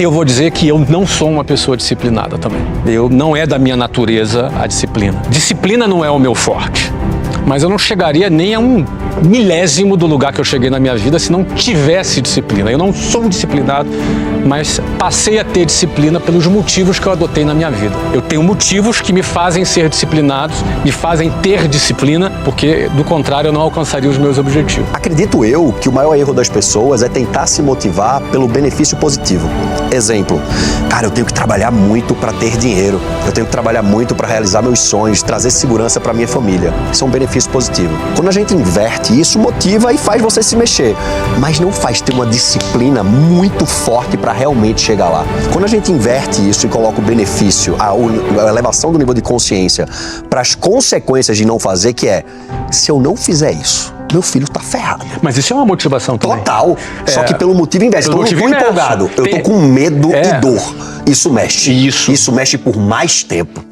Eu vou dizer que eu não sou uma pessoa disciplinada também. Não é da minha natureza a disciplina. Disciplina não é o meu forte. Mas eu não chegaria nem a um milésimo do lugar que eu cheguei na minha vida se não tivesse disciplina. Eu não sou disciplinado, mas passei a ter disciplina pelos motivos que eu adotei na minha vida. Eu tenho motivos que me fazem ser disciplinados, me fazem ter disciplina, porque, do contrário, eu não alcançaria os meus objetivos. Acredito eu que o maior erro das pessoas é tentar se motivar pelo benefício positivo. Exemplo, cara, eu tenho que trabalhar muito para ter dinheiro. Eu tenho que trabalhar muito para realizar meus sonhos, trazer segurança para minha família. Isso é um benefício positivo. Quando a gente inverte, isso motiva e faz você se mexer, mas não faz ter uma disciplina muito forte para realmente chegar lá. Quando a gente inverte isso e coloca o benefício, a elevação do nível de consciência para as consequências de não fazer, que é, se eu não fizer isso, meu filho tá ferrado. Mas isso é uma motivação também. Total. Só que pelo motivo inverso. Então eu não tô empolgado, eu tô com medo e dor. Isso mexe. Isso mexe por mais tempo.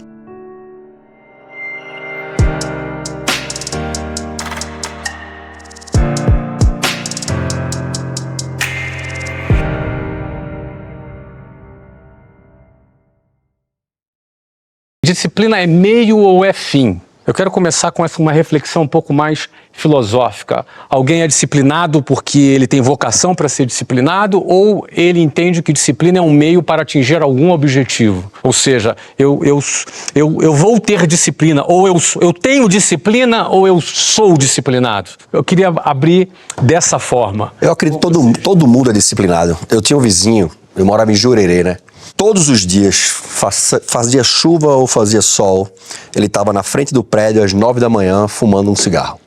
Disciplina é meio ou é fim? Eu quero começar com uma reflexão um pouco mais filosófica. Alguém é disciplinado porque ele tem vocação para ser disciplinado, ou ele entende que disciplina é um meio para atingir algum objetivo? Ou seja, eu vou ter disciplina, ou eu tenho disciplina, ou eu sou disciplinado. Eu queria abrir dessa forma. Eu acredito que todo mundo é disciplinado. Eu tinha um vizinho, eu morava em Jurerê, né? Todos os dias, fazia chuva ou fazia sol, ele estava na frente do prédio às 9 da manhã fumando um cigarro.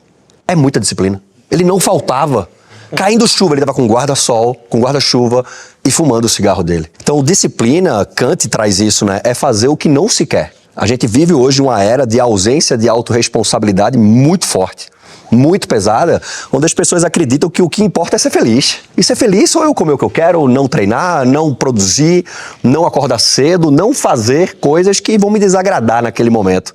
É muita disciplina. Ele não faltava. Caindo chuva, ele estava com guarda-sol, com guarda-chuva e fumando o cigarro dele. Então, disciplina, Kant traz isso, né? É fazer o que não se quer. A gente vive hoje uma era de ausência de autorresponsabilidade muito forte, muito pesada, onde as pessoas acreditam que o que importa é ser feliz. E ser feliz sou eu comer o que eu quero, não treinar, não produzir, não acordar cedo, não fazer coisas que vão me desagradar naquele momento.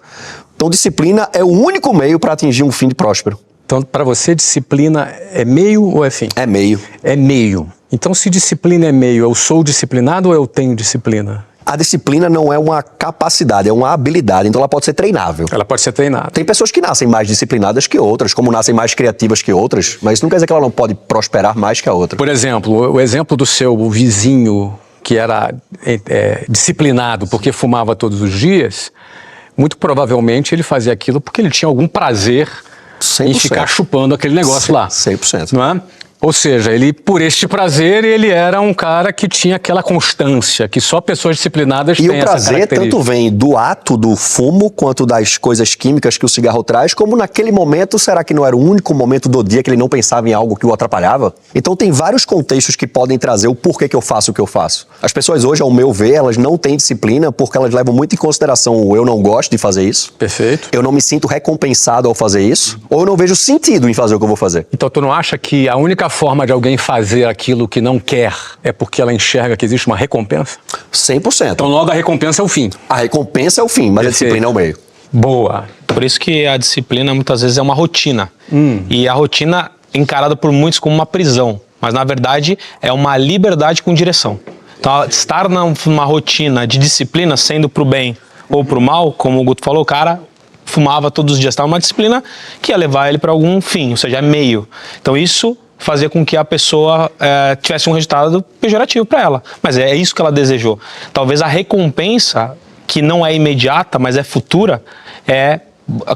Então, disciplina é o único meio para atingir um fim próspero. Então, para você, disciplina é meio ou é fim? É meio. É meio. Então, se disciplina é meio, eu sou disciplinado ou eu tenho disciplina? A disciplina não é uma capacidade, é uma habilidade, então ela pode ser treinável. Ela pode ser treinada. Tem pessoas que nascem mais disciplinadas que outras, como nascem mais criativas que outras, mas isso não quer dizer que ela não pode prosperar mais que a outra. Por exemplo, o exemplo do seu vizinho que era disciplinado porque fumava todos os dias, muito provavelmente ele fazia aquilo porque ele tinha algum prazer 100%. em ficar chupando aquele negócio lá. 100%. Não é? Ou seja, ele, por este prazer, ele era um cara que tinha aquela constância, que só pessoas disciplinadas têm essa característica. E o prazer tanto vem do ato do fumo, quanto das coisas químicas que o cigarro traz, como naquele momento, será que não era o único momento do dia que ele não pensava em algo que o atrapalhava? Então tem vários contextos que podem trazer o porquê que eu faço o que eu faço. As pessoas hoje, ao meu ver, elas não têm disciplina porque elas levam muito em consideração o eu não gosto de fazer isso. Perfeito. Eu não me sinto recompensado ao fazer isso, ou eu não vejo sentido em fazer o que eu vou fazer. Então tu não acha que a única forma de alguém fazer aquilo que não quer é porque ela enxerga que existe uma recompensa? 100%. Então logo a recompensa é o fim. A recompensa é o fim, mas a disciplina é o meio. Boa. Por isso que a disciplina muitas vezes é uma rotina. E a rotina é encarada por muitos como uma prisão, mas na verdade é uma liberdade com direção. Então estar numa rotina de disciplina, sendo pro bem ou pro mal, como o Guto falou, o cara fumava todos os dias, estava numa disciplina que ia levar ele para algum fim, ou seja, é meio. Então isso fazia com que a pessoa tivesse um resultado pejorativo para ela. Mas é isso que ela desejou. Talvez a recompensa, que não é imediata, mas é futura, é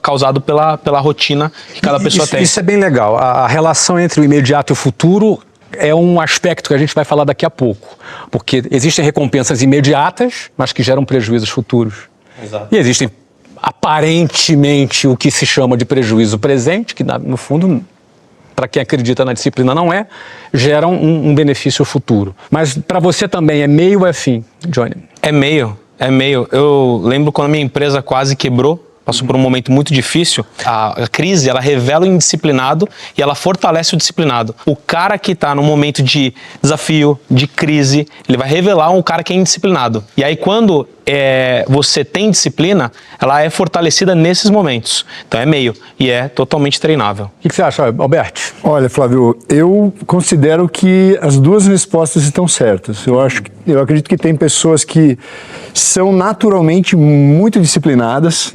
causado pela rotina que cada pessoa tem. Isso é bem legal. A relação entre o imediato e o futuro é um aspecto que a gente vai falar daqui a pouco. Porque existem recompensas imediatas, mas que geram prejuízos futuros. Exato. E existem, aparentemente, o que se chama de prejuízo presente, que no fundo, para quem acredita na disciplina não é, geram um benefício futuro. Mas para você também é meio ou é fim, Johnny? É meio. Eu lembro quando a minha empresa quase quebrou, passou por um momento muito difícil. A crise, ela revela o indisciplinado e ela fortalece o disciplinado. O cara que está num momento de desafio, de crise, ele vai revelar um cara que é indisciplinado. E aí quando você tem disciplina, ela é fortalecida nesses momentos. Então é meio e é totalmente treinável. O que você acha, Alberto? Olha, Flávio, eu considero que as duas respostas estão certas. Eu acredito que tem pessoas que são naturalmente muito disciplinadas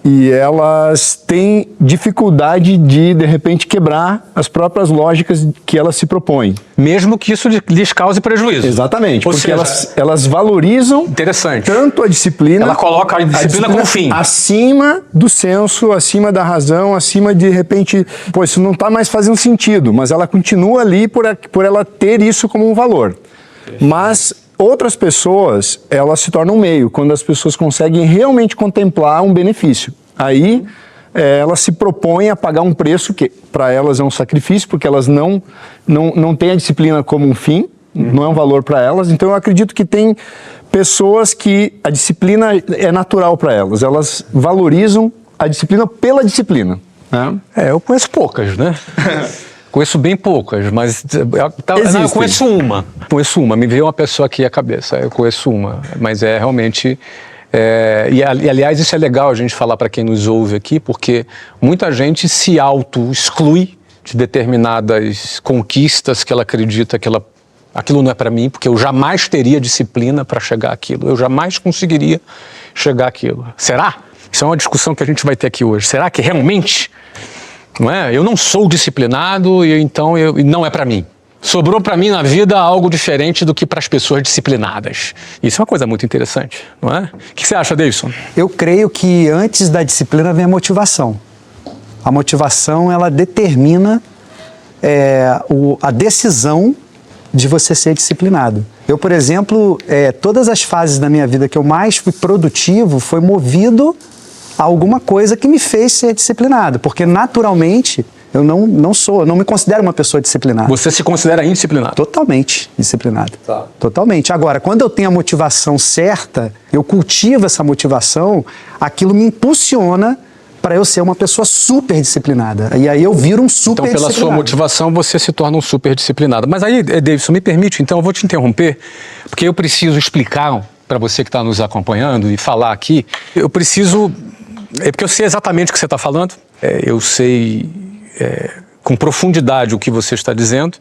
e elas têm dificuldade de repente, quebrar as próprias lógicas que elas se propõem. Mesmo que isso lhes cause prejuízo. Exatamente, Ou porque seja, elas valorizam interessante. tanto a disciplina... Ela coloca a disciplina como fim. Acima do senso, acima da razão, acima de repente... Pô, isso não está mais fazendo sentido, mas ela continua ali por ela ter isso como um valor. Mas outras pessoas, elas se tornam meio, quando as pessoas conseguem realmente contemplar um benefício. Aí, elas se propõem a pagar um preço que para elas é um sacrifício, porque elas não têm a disciplina como um fim, não é um valor para elas. Então, eu acredito que tem pessoas que a disciplina é natural para elas valorizam a disciplina pela disciplina. Né? Eu conheço poucas, né? Conheço bem poucas, mas eu conheço uma. Me veio uma pessoa aqui à cabeça. Eu conheço uma, mas é realmente... E aliás, isso é legal a gente falar para quem nos ouve aqui, porque muita gente se auto-exclui de determinadas conquistas que ela acredita que aquilo não é para mim, porque eu jamais teria disciplina para chegar àquilo. Eu jamais conseguiria chegar àquilo. Será? Isso é uma discussão que a gente vai ter aqui hoje. Será que realmente... Não é? Eu não sou disciplinado e então não é para mim. Sobrou para mim na vida algo diferente do que para as pessoas disciplinadas. Isso é uma coisa muito interessante, não é? O que você acha, Davidson? Eu creio que antes da disciplina vem a motivação. A motivação, ela determina a decisão de você ser disciplinado. Eu, por exemplo, todas as fases da minha vida que eu mais fui produtivo foi movido a alguma coisa que me fez ser disciplinado, porque naturalmente eu não me considero uma pessoa disciplinada. Você se considera indisciplinado? Totalmente disciplinado. Tá. Totalmente. Agora, quando eu tenho a motivação certa, eu cultivo essa motivação, aquilo me impulsiona para eu ser uma pessoa super disciplinada. E aí eu viro um super disciplinado. Então, pela sua motivação, você se torna um super disciplinado. Mas aí, Davidson, me permite, então, eu vou te interromper, porque eu preciso explicar para você que está nos acompanhando e falar aqui, eu preciso... porque eu sei exatamente o que você está falando, eu sei com profundidade o que você está dizendo,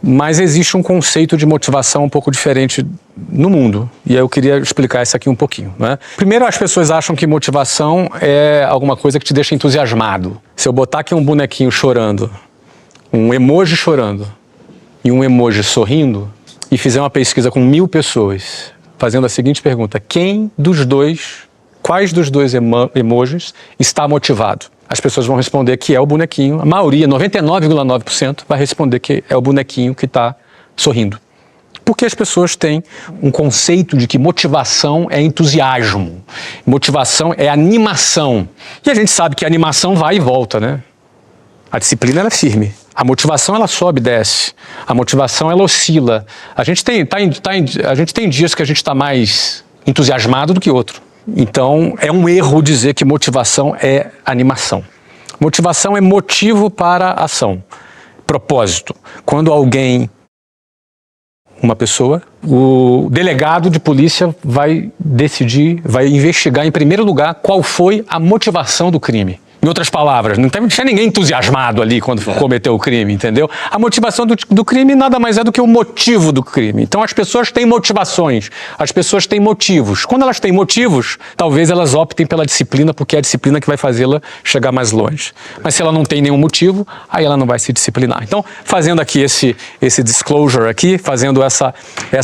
mas existe um conceito de motivação um pouco diferente no mundo, e aí eu queria explicar isso aqui um pouquinho, né? Primeiro, as pessoas acham que motivação é alguma coisa que te deixa entusiasmado. Se eu botar aqui um bonequinho chorando, um emoji chorando e um emoji sorrindo, e fizer uma pesquisa com 1000 pessoas, fazendo a seguinte pergunta: quais dos dois emojis está motivado? As pessoas vão responder que é o bonequinho. A maioria, 99,9%, vai responder que é o bonequinho que está sorrindo. Porque as pessoas têm um conceito de que motivação é entusiasmo, motivação é animação. E a gente sabe que a animação vai e volta, né? A disciplina ela é firme. A motivação ela sobe e desce. A motivação ela oscila. A gente tem dias que a gente está mais entusiasmado do que outro. Então, é um erro dizer que motivação é animação. Motivação é motivo para ação. Propósito. Quando uma pessoa, o delegado de polícia vai investigar em primeiro lugar qual foi a motivação do crime. Em outras palavras, não tinha ninguém entusiasmado ali quando cometeu o crime, entendeu? A motivação do crime nada mais é do que o motivo do crime. Então as pessoas têm motivações, as pessoas têm motivos. Quando elas têm motivos, talvez elas optem pela disciplina, porque é a disciplina que vai fazê-la chegar mais longe. Mas se ela não tem nenhum motivo, aí ela não vai se disciplinar. Então, fazendo aqui esse disclosure aqui, fazendo essa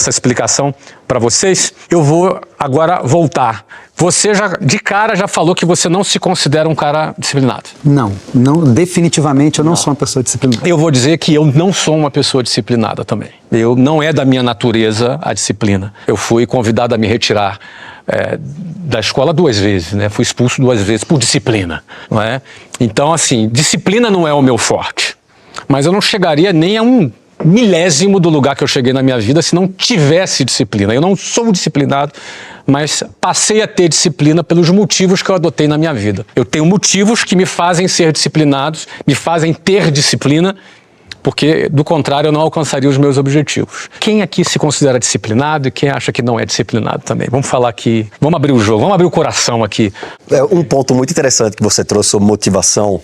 explicação para vocês, eu vou agora voltar. Você de cara já falou que você não se considera um cara disciplinado. Não, definitivamente eu não sou uma pessoa disciplinada. Eu vou dizer que eu não sou uma pessoa disciplinada também. Não é da minha natureza a disciplina. Eu fui convidado a me retirar da escola 2 vezes, né? Fui expulso 2 vezes por disciplina, não é? Então, assim, disciplina não é o meu forte. Mas eu não chegaria nem a um milésimo do lugar que eu cheguei na minha vida se não tivesse disciplina. Eu não sou disciplinado, mas passei a ter disciplina pelos motivos que eu adotei na minha vida. Eu tenho motivos que me fazem ser disciplinados, me fazem ter disciplina, porque do contrário eu não alcançaria os meus objetivos. Quem aqui se considera disciplinado e quem acha que não é disciplinado também? Vamos falar aqui, vamos abrir o jogo, vamos abrir o coração aqui. Um ponto muito interessante que você trouxe sobre motivação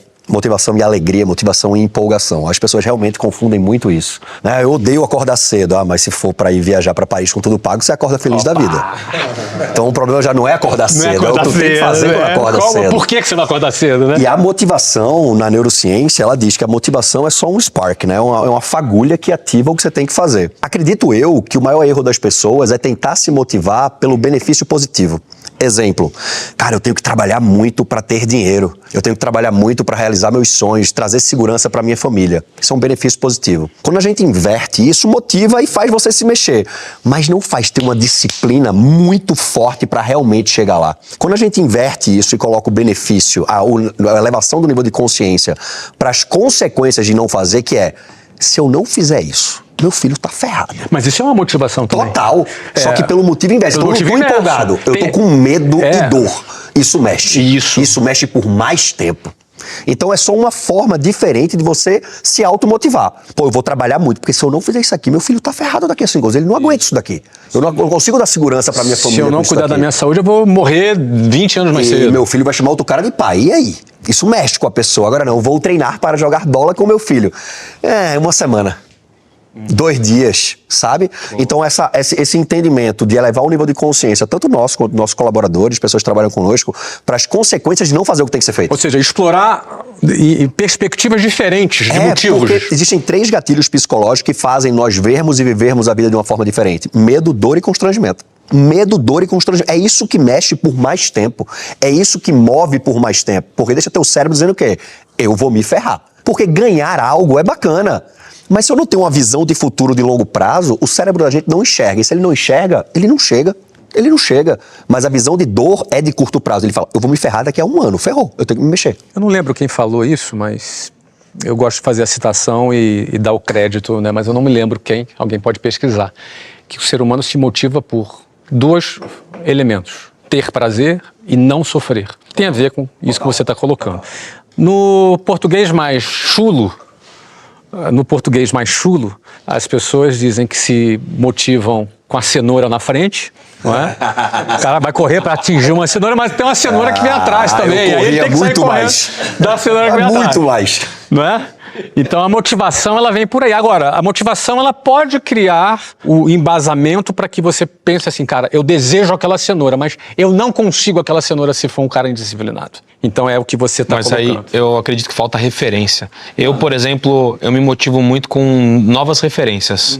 e alegria, motivação e empolgação. As pessoas realmente confundem muito isso. Né? Eu odeio acordar cedo, mas se for para ir viajar para Paris com tudo pago, você acorda feliz da vida. Então o problema já não é acordar cedo, é o que tu tem que fazer quando acorda cedo. Por que você vai acordar cedo, né? E a motivação, na neurociência, ela diz que a motivação é só um spark, né? É uma fagulha que ativa o que você tem que fazer. Acredito eu que o maior erro das pessoas é tentar se motivar pelo benefício positivo. Exemplo, cara, eu tenho que trabalhar muito para ter dinheiro, eu tenho que trabalhar muito para realizar meus sonhos, trazer segurança para minha família. Isso é um benefício positivo. Quando a gente inverte, isso motiva e faz você se mexer, mas não faz ter uma disciplina muito forte para realmente chegar lá. Quando a gente inverte isso e coloca o benefício, a elevação do nível de consciência para as consequências de não fazer, que é, se eu não fizer isso, meu filho tá ferrado. Mas isso é uma motivação também. Total. Só que pelo motivo inverso. Então eu não tô empolgado. Eu tô com medo e dor. Isso mexe. Isso mexe por mais tempo. Então é só uma forma diferente de você se automotivar. Pô, eu vou trabalhar muito, porque se eu não fizer isso aqui, meu filho tá ferrado daqui a 5 anos. Ele não aguenta isso daqui. Eu não consigo dar segurança pra minha família. Se eu não cuidar da minha saúde, eu vou morrer 20 anos mais cedo. E meu filho vai chamar outro cara de pai. E aí? Isso mexe com a pessoa. Agora não, eu vou treinar para jogar bola com meu filho. Uma semana. 2 dias, sabe? Então esse entendimento de elevar o nível de consciência, tanto nosso quanto nossos colaboradores, pessoas que trabalham conosco, para as consequências de não fazer o que tem que ser feito. Ou seja, explorar perspectivas diferentes de motivos. Porque existem 3 gatilhos psicológicos que fazem nós vermos e vivermos a vida de uma forma diferente: medo, dor e constrangimento. Medo, dor e constrangimento. É isso que mexe por mais tempo. É isso que move por mais tempo. Porque deixa teu cérebro dizendo o quê? Eu vou me ferrar. Porque ganhar algo é bacana. Mas se eu não tenho uma visão de futuro de longo prazo, o cérebro da gente não enxerga. E se ele não enxerga, ele não chega. Ele não chega. Mas a visão de dor é de curto prazo. Ele fala, eu vou me ferrar daqui a 1 ano. Ferrou, eu tenho que me mexer. Eu não lembro quem falou isso, mas eu gosto de fazer a citação e dar o crédito, né? Mas eu não me lembro quem. Alguém pode pesquisar. Que o ser humano se motiva por 2 elementos: ter prazer e não sofrer. Tem a ver com isso que você está colocando. No português mais chulo, as pessoas dizem que se motivam com a cenoura na frente, não é? O cara vai correr para atingir uma cenoura, mas tem uma cenoura que vem atrás também. Eu aí ele tem que sair muito correndo mais. da cenoura que vem atrás. Muito mais. Não é? Então a motivação ela vem por aí. Agora, a motivação ela pode criar o embasamento para que você pense assim, cara, eu desejo aquela cenoura, mas eu não consigo aquela cenoura se for um cara indisciplinado. Então é o que você está colocando. Mas aí eu acredito que falta referência. Eu, por exemplo, eu me motivo muito com novas referências.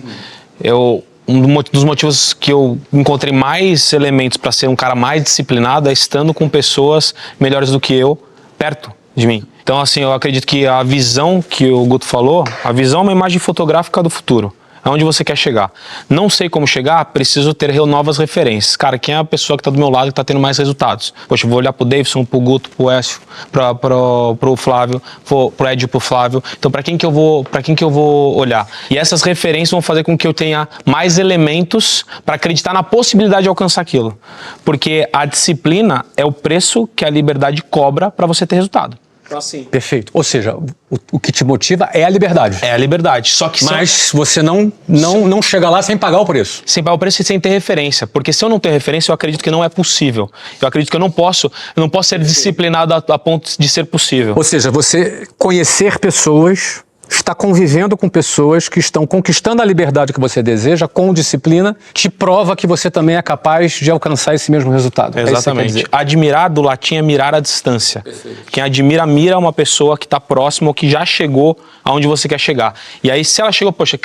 Um dos motivos que eu encontrei mais elementos para ser um cara mais disciplinado é estando com pessoas melhores do que eu perto de mim. Então, assim, eu acredito que a visão que o Guto falou, a visão é uma imagem fotográfica do futuro. Aonde você quer chegar. Não sei como chegar, preciso ter novas referências. Cara, quem é a pessoa que está do meu lado e está tendo mais resultados? Poxa, eu vou olhar pro Davidson, pro Guto, pro Écio, pro Flávio, pro Ed e pro Flávio. Então, para quem que eu vou olhar? E essas referências vão fazer com que eu tenha mais elementos para acreditar na possibilidade de alcançar aquilo. Porque a disciplina é o preço que a liberdade cobra para você ter resultado. Assim. Perfeito. Ou seja, o que te motiva é a liberdade. É a liberdade. Só que mas você não chega lá sem pagar o preço. Sem pagar o preço e sem ter referência. Porque se eu não ter referência, eu acredito que não é possível. Eu acredito que eu não posso ser disciplinado a ponto de ser possível. Ou seja, você conhecer pessoas, está convivendo com pessoas que estão conquistando a liberdade que você deseja com disciplina, te prova que você também é capaz de alcançar esse mesmo resultado. Exatamente. Admirar, do latim, é mirar à distância. Perfeito. Quem admira, mira uma pessoa que está próxima ou que já chegou aonde você quer chegar. E aí, se ela chegou, poxa,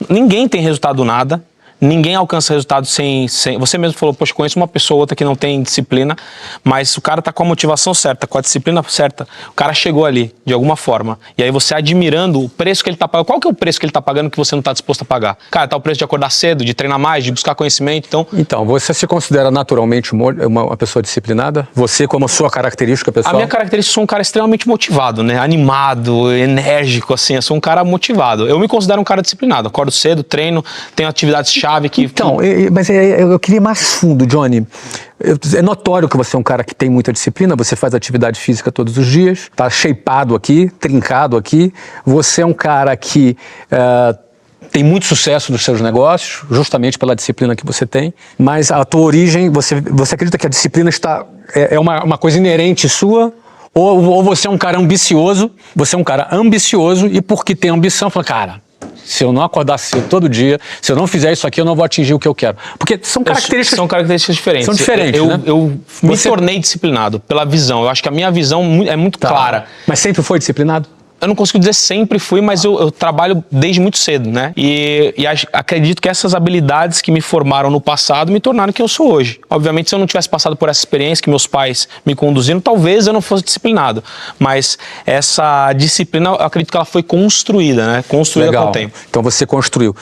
ninguém tem resultado do nada. Ninguém alcança resultado sem... Você mesmo falou, poxa, conheço uma pessoa ou outra que não tem disciplina, mas o cara tá com a motivação certa, com a disciplina certa, o cara chegou ali, de alguma forma. E aí você admirando o preço que ele tá pagando. Qual que é o preço que ele tá pagando que você não tá disposto a pagar? Cara, tá o preço de acordar cedo, de treinar mais, de buscar conhecimento, Então, você se considera naturalmente uma pessoa disciplinada? Você, como sua característica pessoal? A minha característica, eu sou um cara extremamente motivado, né? Animado, enérgico, assim, eu sou um cara motivado. Eu me considero um cara disciplinado. Acordo cedo, treino, tenho atividades chatas. chave que... Então, mas eu queria ir mais fundo, Johnny. É notório que você é um cara que tem muita disciplina, você faz atividade física todos os dias, tá shapeado aqui, trincado aqui. Você é um cara que tem muito sucesso nos seus negócios, justamente pela disciplina que você tem, mas a tua origem, você acredita que a disciplina é uma coisa inerente sua? Ou você é um cara ambicioso, e porque tem ambição, fala, cara, se eu não acordar cedo todo dia, se eu não fizer isso aqui, eu não vou atingir o que eu quero. Porque são características diferentes. São diferentes, né? Eu me tornei disciplinado pela visão. Eu acho que a minha visão é muito clara. Mas sempre foi disciplinado? Eu não consigo dizer sempre fui, mas eu trabalho desde muito cedo, né? E acredito que essas habilidades que me formaram no passado me tornaram quem eu sou hoje. Obviamente, se eu não tivesse passado por essa experiência que meus pais me conduziram, talvez eu não fosse disciplinado. Mas essa disciplina, eu acredito que ela foi construída, né? Construída com o tempo. Então você construiu.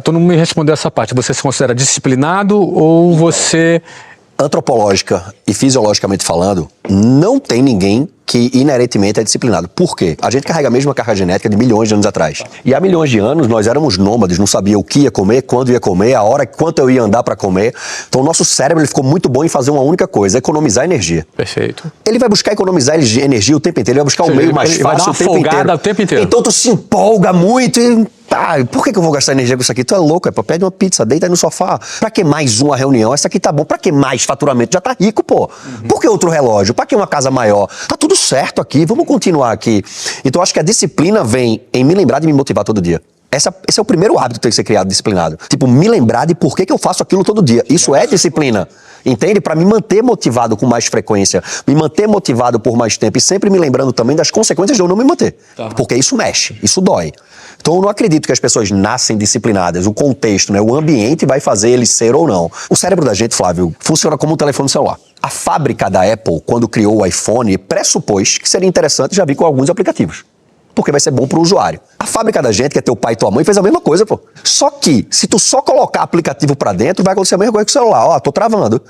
Tu não me respondeu essa parte. Você se considera disciplinado ou você... Antropológica e fisiologicamente falando, não tem ninguém que inerentemente é disciplinado. Por quê? A gente carrega a mesma carga genética de milhões de anos atrás. E há milhões de anos nós éramos nômades, não sabia o que ia comer, quando ia comer, a hora, quanto eu ia andar para comer. Então o nosso cérebro ele ficou muito bom em fazer uma única coisa, economizar energia. Perfeito. Ele vai buscar economizar energia o tempo inteiro, ele vai buscar o meio mais fácil o tempo inteiro. Então tu se empolga muito e... por que eu vou gastar energia com isso aqui? Tu é louco, pede uma pizza, deita aí no sofá. Pra que mais uma reunião? Essa aqui tá bom. Pra que mais faturamento? Já tá rico, pô. Por que outro relógio? Pra que uma casa maior? Tá tudo certo aqui, vamos continuar aqui. Então eu acho que a disciplina vem em me lembrar de me motivar todo dia. Esse é o primeiro hábito que tem que ser criado, disciplinado. Tipo, me lembrar de por que eu faço aquilo todo dia. Isso é disciplina. Entende? Para me manter motivado com mais frequência, me manter motivado por mais tempo e sempre me lembrando também das consequências de eu não me manter. Tá. Porque isso mexe, isso dói. Então eu não acredito que as pessoas nascem disciplinadas. O contexto, né, o ambiente vai fazer ele ser ou não. O cérebro da gente, Flávio, funciona como um telefone celular. A fábrica da Apple, quando criou o iPhone, pressupôs que seria interessante já vir com alguns aplicativos. Porque vai ser bom pro usuário. A fábrica da gente, que é teu pai e tua mãe, fez a mesma coisa, pô. Só que, se tu só colocar aplicativo pra dentro, vai acontecer a mesma coisa com o celular. Ó, tô travando.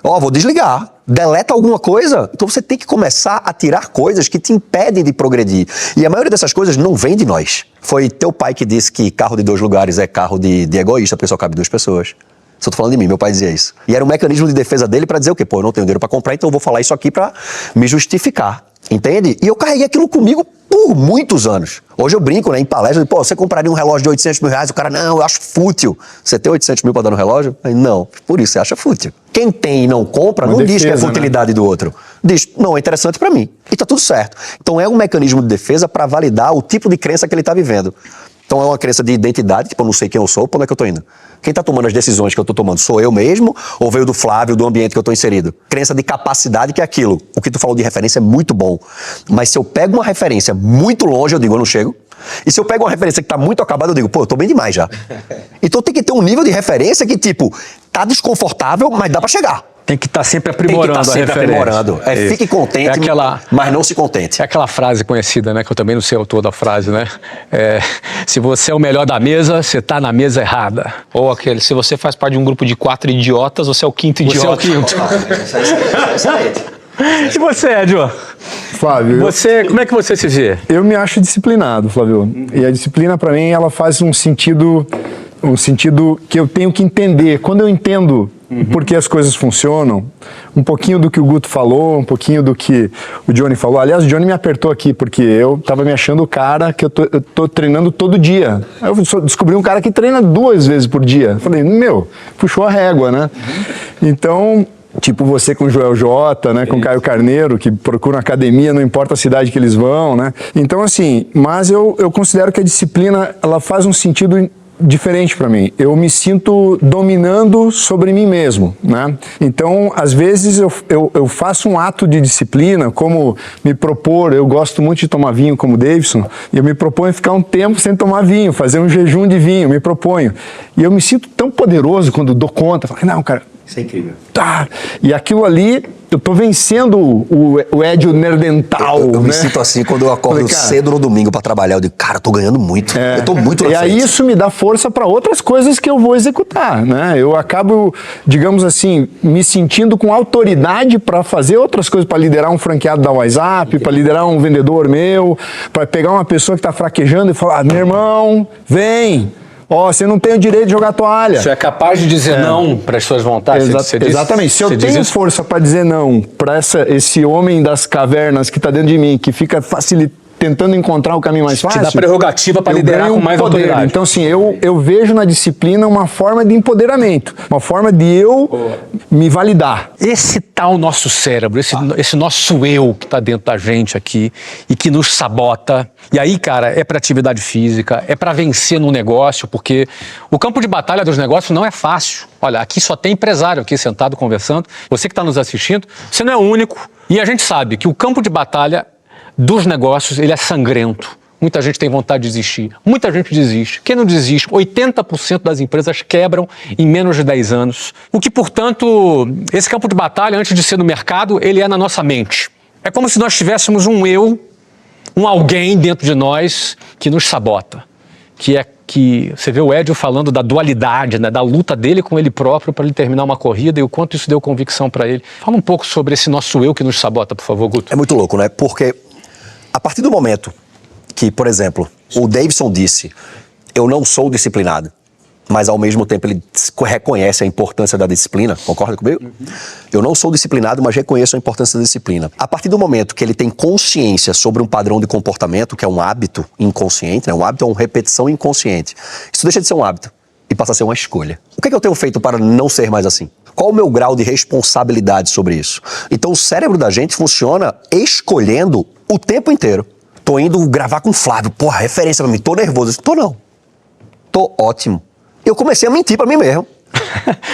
Ó, vou desligar. Deleta alguma coisa. Então você tem que começar a tirar coisas que te impedem de progredir. E a maioria dessas coisas não vem de nós. Foi teu pai que disse que carro de 2 lugares é carro de egoísta, porque só cabe 2 pessoas. Só tô falando de mim, meu pai dizia isso. E era um mecanismo de defesa dele pra dizer o quê? Pô, eu não tenho dinheiro pra comprar, então eu vou falar isso aqui pra me justificar. Entende? E eu carreguei aquilo comigo por muitos anos. Hoje eu brinco, né, em palestra, pô, você compraria um relógio de 800 mil reais? O cara, não, eu acho fútil. Você tem 800 mil pra dar no relógio? Aí, não, por isso você acha fútil. Quem tem e não compra, não diz que é futilidade do outro. Diz, não, é interessante pra mim. E tá tudo certo. Então é um mecanismo de defesa pra validar o tipo de crença que ele tá vivendo. Então é uma crença de identidade, tipo, eu não sei quem eu sou, pra onde é que eu tô indo? Quem tá tomando as decisões que eu tô tomando? Sou eu mesmo ou veio do Flávio, do ambiente que eu tô inserido? Crença de capacidade, que é aquilo. O que tu falou de referência é muito bom. Mas se eu pego uma referência muito longe, eu digo, eu não chego. E se eu pego uma referência que tá muito acabada, eu digo, pô, eu tô bem demais já. Então tem que ter um nível de referência que, tipo, tá desconfortável, mas dá pra chegar. Tem que estar sempre aprimorando a referência. Fique contente, mas não se contente. É aquela frase conhecida, né? Que eu também não sei o autor da frase, né? Se você é o melhor da mesa, você tá na mesa errada. Ou aquele, se você faz parte de um grupo de 4 idiotas, você é o 5º idiota. Você é o quinto. Excelente. E você, Edio? Flávio, como é que você se vê? Eu me acho disciplinado, Flávio. E a disciplina, para mim, ela faz um sentido que eu tenho que entender. Quando eu entendo por que as coisas funcionam, um pouquinho do que o Guto falou, um pouquinho do que o Johnny falou. Aliás, o Johnny me apertou aqui, porque eu tava me achando o cara que eu tô treinando todo dia. Aí eu descobri um cara que treina 2 vezes por dia. Eu falei, puxou a régua, né? Então, tipo você com o Joel J, né, com o Caio Carneiro, que procuram academia, não importa a cidade que eles vão, né? Então, assim, mas eu considero que a disciplina, ela faz um sentido diferente para mim. Eu me sinto dominando sobre mim mesmo, né? Então, às vezes eu faço um ato de disciplina, como me propor, eu gosto muito de tomar vinho como o Davidson, e eu me proponho ficar um tempo sem tomar vinho, fazer um jejum de vinho, me proponho. E eu me sinto tão poderoso quando dou conta, falo, não, cara, isso é incrível. Tá. E aquilo ali, eu tô vencendo o Edio Nerdental. Eu me sinto assim quando eu acordo cedo no domingo pra trabalhar. Eu digo, cara, eu tô ganhando muito. Eu tô muito na frente. E aí isso me dá força para outras coisas que eu vou executar, né? Eu acabo, digamos assim, me sentindo com autoridade para fazer outras coisas, para liderar um franqueado da WhatsApp, para liderar um vendedor meu, para pegar uma pessoa que tá fraquejando e falar, meu irmão, vem. Ó, você não tem o direito de jogar toalha. Você é capaz de dizer não para as suas vontades? Você diz- Exatamente. Se eu você diz tenho isso? força para dizer não para esse homem das cavernas que está dentro de mim, que fica tentando encontrar o caminho mais fácil, dá prerrogativa para eu liderar ganho com mais poder. autoridade. Então, assim, eu vejo na disciplina uma forma de empoderamento, uma forma de eu me validar. Esse tal nosso cérebro, esse nosso eu que está dentro da gente aqui e que nos sabota. E aí, cara, é para atividade física, é para vencer no negócio, porque o campo de batalha dos negócios não é fácil. Olha, aqui só tem empresário aqui sentado conversando. Você que está nos assistindo, você não é o único. E a gente sabe que o campo de batalha dos negócios, ele é sangrento. Muita gente tem vontade de desistir. Muita gente desiste. Quem não desiste? 80% das empresas quebram em menos de 10 anos. O que, portanto, esse campo de batalha, antes de ser no mercado, ele é na nossa mente. É como se nós tivéssemos um eu, um alguém dentro de nós que nos sabota. Que você vê o Edio falando da dualidade, né, da luta dele com ele próprio para ele terminar uma corrida e o quanto isso deu convicção para ele. Fala um pouco sobre esse nosso eu que nos sabota, por favor, Guto. É muito louco, né? Porque a partir do momento que, por exemplo, o Davidson disse, eu não sou disciplinado, mas ao mesmo tempo ele reconhece a importância da disciplina, concorda comigo? Eu não sou disciplinado, mas reconheço a importância da disciplina. A partir do momento que ele tem consciência sobre um padrão de comportamento, que é um hábito inconsciente, né? Um hábito é uma repetição inconsciente. Isso deixa de ser um hábito e passa a ser uma escolha. O que é que eu tenho feito para não ser mais assim? Qual o meu grau de responsabilidade sobre isso? Então o cérebro da gente funciona escolhendo o tempo inteiro. Tô indo gravar com o Flávio, porra, referência pra mim, tô nervoso. Tô não. Tô ótimo. Eu comecei a mentir pra mim mesmo.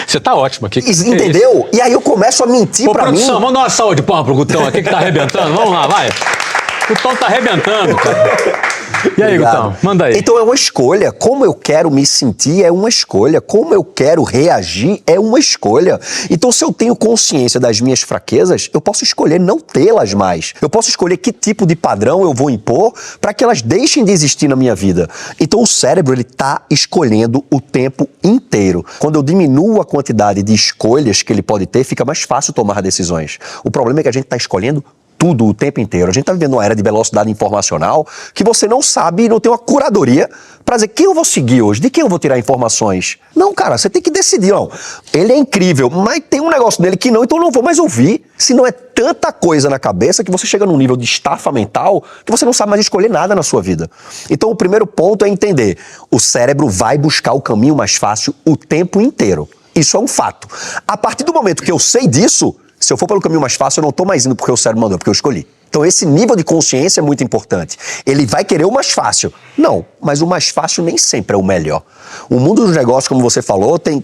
Você tá ótimo aqui. Entendeu? E aí eu começo a mentir Ô, pra mim. produção, vamos dar uma salva de palmas pro Gutão aqui que tá arrebentando. Vamos lá, vai. O Gutão tá arrebentando, cara. E aí, Obrigado. Gutão, manda aí. Então é uma escolha. Como eu quero me sentir é uma escolha. Como eu quero reagir é uma escolha. Então se eu tenho consciência das minhas fraquezas, eu posso escolher não tê-las mais. Eu posso escolher que tipo de padrão eu vou impor para que elas deixem de existir na minha vida. Então o cérebro, ele tá escolhendo o tempo inteiro. Quando eu diminuo a quantidade de escolhas que ele pode ter, fica mais fácil tomar decisões. O problema é que a gente tá escolhendo tudo o tempo inteiro. A gente está vivendo uma era de velocidade informacional que você não sabe e não tem uma curadoria para dizer quem eu vou seguir hoje, de quem eu vou tirar informações. Não, cara, você tem que decidir. Não, ele é incrível, mas tem um negócio nele que não, então eu não vou mais ouvir. Se não é tanta coisa na cabeça que você chega num nível de estafa mental que você não sabe mais escolher nada na sua vida. Então o primeiro ponto é entender, o cérebro vai buscar o caminho mais fácil o tempo inteiro. Isso é um fato. A partir do momento que eu sei disso, se eu for pelo caminho mais fácil, eu não estou mais indo porque o cérebro mandou, porque eu escolhi. Então esse nível de consciência é muito importante. Ele vai querer o mais fácil. Não, mas o mais fácil nem sempre é o melhor. O mundo dos negócios, como você falou, tem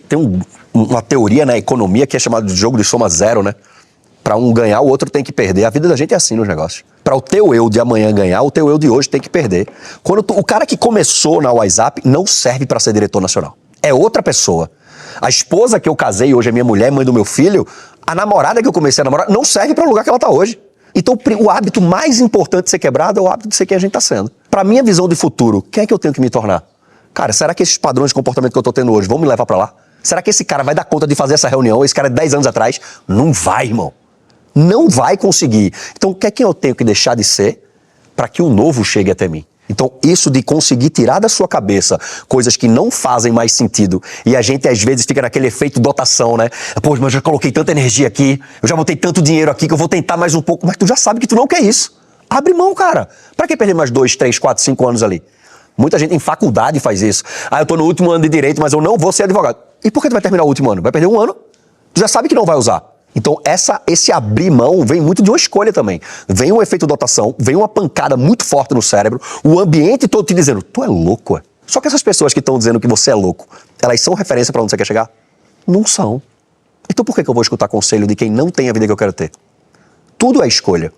uma teoria na economia que é chamada de jogo de soma zero, né? Para um ganhar, o outro tem que perder. A vida da gente é assim nos negócios. Para o teu eu de amanhã ganhar, o teu eu de hoje tem que perder. O cara que começou na WhatsApp não serve para ser diretor nacional. É outra pessoa. A esposa que eu casei, hoje é minha mulher, mãe do meu filho, a namorada que eu comecei a namorar, não serve para o lugar que ela está hoje. Então o hábito mais importante de ser quebrado é o hábito de ser quem a gente está sendo. Para minha visão de futuro, quem é que eu tenho que me tornar? Cara, será que esses padrões de comportamento que eu estou tendo hoje vão me levar para lá? Será que esse cara vai dar conta de fazer essa reunião? Esse cara é 10 anos atrás? Não vai, irmão. Não vai conseguir. Então o que é que eu tenho que deixar de ser para que o novo chegue até mim? Então, isso de conseguir tirar da sua cabeça coisas que não fazem mais sentido, e a gente às vezes fica naquele efeito dotação, né? Pô, mas eu já coloquei tanta energia aqui, eu já botei tanto dinheiro aqui que eu vou tentar mais um pouco, mas tu já sabe que tu não quer isso. Abre mão, cara. Pra que perder mais 2, 3, 4, 5 anos ali? Muita gente em faculdade faz isso. Ah, eu tô no último ano de direito, mas eu não vou ser advogado. E por que tu vai terminar o último ano? Vai perder um ano? Tu já sabe que não vai usar. Então, esse abrir mão vem muito de uma escolha também. Vem um efeito dotação, vem uma pancada muito forte no cérebro, o ambiente todo te dizendo, tu é louco, é? Só que essas pessoas que estão dizendo que você é louco, elas são referência para onde você quer chegar? Não são. Então por que eu vou escutar conselho de quem não tem a vida que eu quero ter? Tudo é escolha.